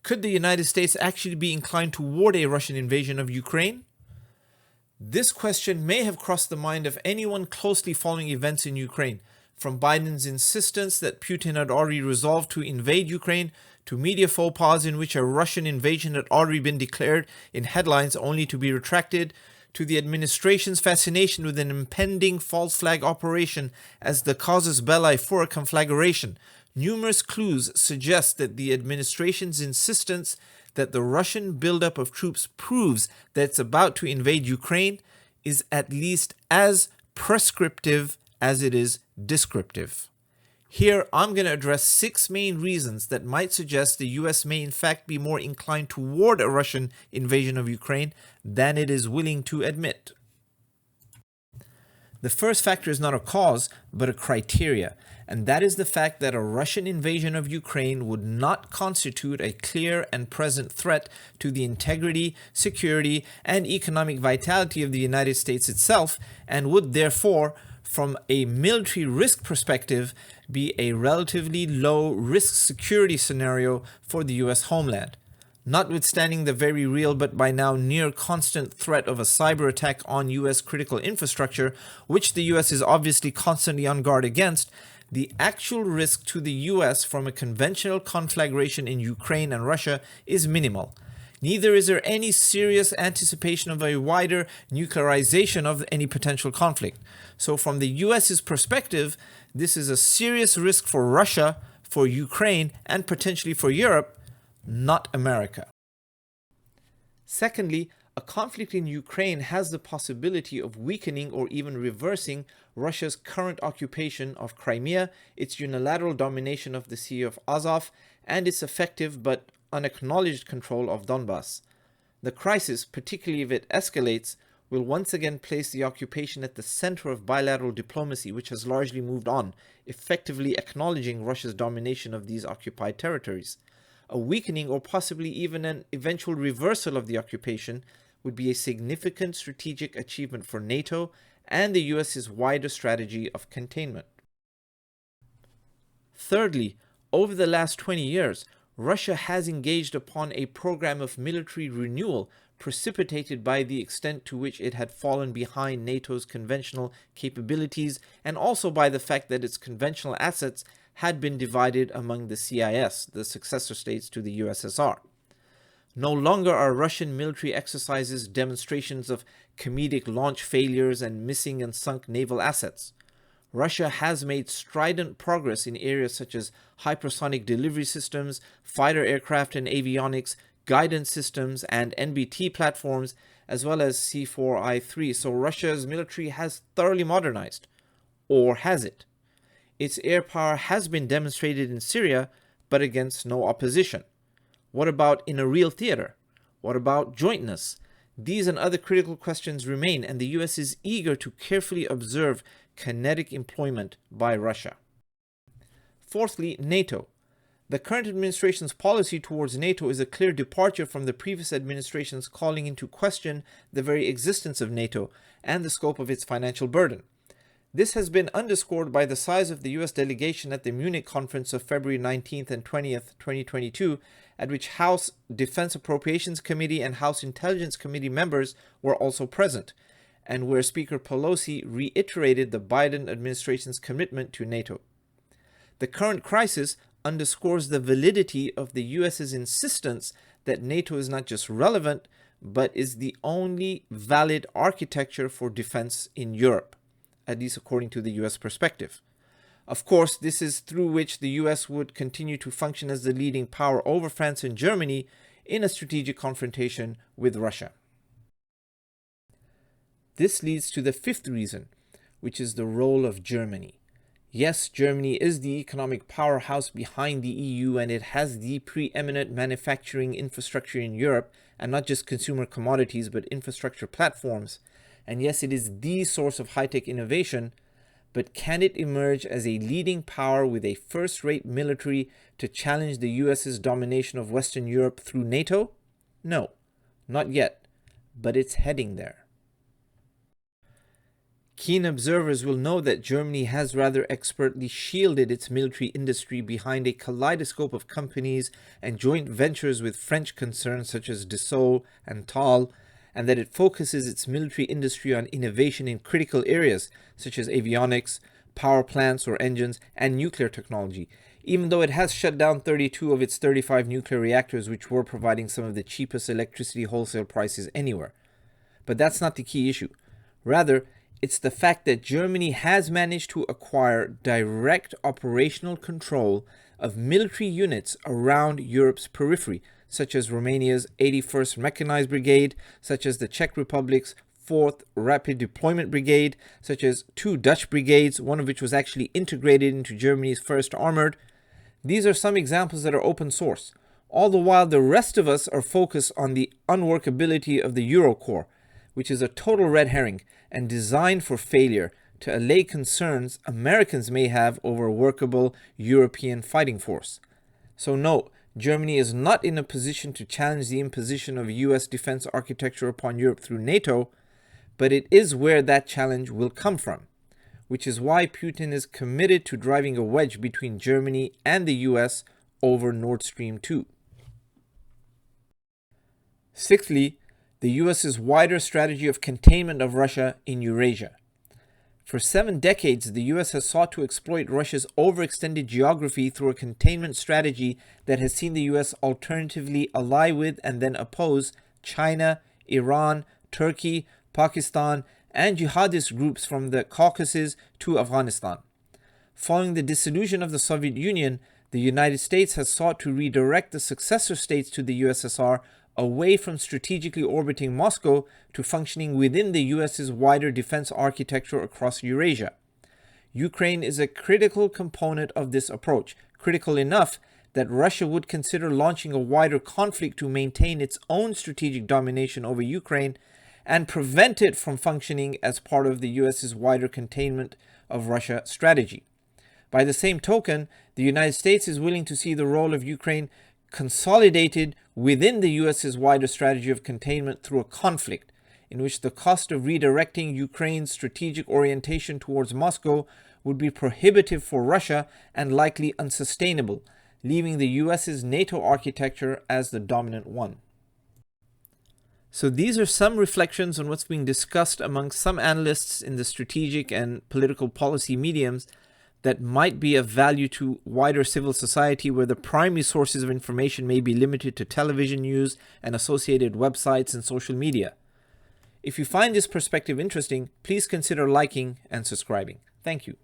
Could the United States actually be inclined toward a Russian invasion of Ukraine? This question may have crossed the mind of anyone closely following events in Ukraine, from Biden's insistence that Putin had already resolved to invade Ukraine, to media faux pas in which a Russian invasion had already been declared in headlines only to be retracted, to the administration's fascination with an impending false flag operation as the casus belli for a conflagration. Numerous clues suggest that the administration's insistence that the Russian buildup of troops proves that it's about to invade Ukraine is at least as prescriptive as it is descriptive. Here, I'm going to address 6 main reasons that might suggest the US may in fact be more inclined toward a Russian invasion of Ukraine than it is willing to admit. The first factor is not a cause, but a criteria, and that is the fact that a Russian invasion of Ukraine would not constitute a clear and present threat to the integrity, security, and economic vitality of the United States itself, and would therefore, from a military risk perspective, be a relatively low risk security scenario for the US homeland. Notwithstanding the very real but by now near constant threat of a cyber attack on US critical infrastructure, which the US is obviously constantly on guard against, the actual risk to the US from a conventional conflagration in Ukraine and Russia is minimal. Neither is there any serious anticipation of a wider nuclearization of any potential conflict. So from the US's perspective, this is a serious risk for Russia, for Ukraine, and potentially for Europe, not America. Secondly, a conflict in Ukraine has the possibility of weakening or even reversing Russia's current occupation of Crimea, its unilateral domination of the Sea of Azov, and its effective but unacknowledged control of Donbass. The crisis, particularly if it escalates, will once again place the occupation at the center of bilateral diplomacy, which has largely moved on, effectively acknowledging Russia's domination of these occupied territories. A weakening or possibly even an eventual reversal of the occupation would be a significant strategic achievement for NATO and the US's wider strategy of containment. Thirdly, over the last 20 years, Russia has engaged upon a program of military renewal precipitated by the extent to which it had fallen behind NATO's conventional capabilities, and also by the fact that its conventional assets had been divided among the CIS, the successor states to the USSR. No longer are Russian military exercises demonstrations of comedic launch failures and missing and sunk naval assets. Russia has made strident progress in areas such as hypersonic delivery systems, fighter aircraft and avionics, guidance systems, and NBT platforms, as well as C4I3. So Russia's military has thoroughly modernized. Or has it? Its air power has been demonstrated in Syria, but against no opposition. What about in a real theater? What about jointness? These and other critical questions remain, and the US is eager to carefully observe kinetic employment by Russia. Fourthly, NATO. The current administration's policy towards NATO is a clear departure from the previous administration's calling into question the very existence of NATO and the scope of its financial burden. This has been underscored by the size of the US delegation at the Munich conference of February 19th and 20th, 2022, at which House Defense Appropriations Committee and House Intelligence Committee members were also present, and where Speaker Pelosi reiterated the Biden administration's commitment to NATO. The current crisis underscores the validity of the US's insistence that NATO is not just relevant, but is the only valid architecture for defense in Europe, at least according to the US perspective. Of course, this is through which the US would continue to function as the leading power over France and Germany in a strategic confrontation with Russia. This leads to the fifth reason, which is the role of Germany. Yes, Germany is the economic powerhouse behind the EU, and it has the preeminent manufacturing infrastructure in Europe, and not just consumer commodities, but infrastructure platforms. And yes, it is the source of high-tech innovation, but can it emerge as a leading power with a first-rate military to challenge the US's domination of Western Europe through NATO? No, not yet, but it's heading there. Keen observers will know that Germany has rather expertly shielded its military industry behind a kaleidoscope of companies and joint ventures with French concerns such as Dassault and Tal, and that it focuses its military industry on innovation in critical areas such as avionics, power plants or engines, and nuclear technology, even though it has shut down 32 of its 35 nuclear reactors, which were providing some of the cheapest electricity wholesale prices anywhere. But that's not the key issue. Rather, it's the fact that Germany has managed to acquire direct operational control of military units around Europe's periphery, such as Romania's 81st Mechanized Brigade, such as the Czech Republic's 4th Rapid Deployment Brigade, such as 2 Dutch brigades, one of which was actually integrated into Germany's 1st Armored. These are some examples that are open source. All the while, the rest of us are focused on the unworkability of the Eurocorps, which is a total red herring and designed for failure to allay concerns Americans may have over a workable European fighting force. So note, Germany is not in a position to challenge the imposition of US defense architecture upon Europe through NATO, but it is where that challenge will come from, which is why Putin is committed to driving a wedge between Germany and the US over Nord Stream 2. Sixthly, the US's wider strategy of containment of Russia in Eurasia. For 7 decades, the US has sought to exploit Russia's overextended geography through a containment strategy that has seen the US alternatively ally with and then oppose China, Iran, Turkey, Pakistan, and jihadist groups from the Caucasus to Afghanistan. Following the dissolution of the Soviet Union, the United States has sought to redirect the successor states to the USSR away from strategically orbiting Moscow to functioning within the US's wider defense architecture across Eurasia. Ukraine is a critical component of this approach, critical enough that Russia would consider launching a wider conflict to maintain its own strategic domination over Ukraine and prevent it from functioning as part of the US's wider containment of Russia strategy. By the same token, the United States is willing to see the role of Ukraine consolidated within the US's wider strategy of containment through a conflict in which the cost of redirecting Ukraine's strategic orientation towards Moscow would be prohibitive for Russia and likely unsustainable, leaving the US's NATO architecture as the dominant one. So these are some reflections on what's being discussed among some analysts in the strategic and political policy mediums that might be of value to wider civil society, where the primary sources of information may be limited to television news and associated websites and social media. If you find this perspective interesting, please consider liking and subscribing. Thank you.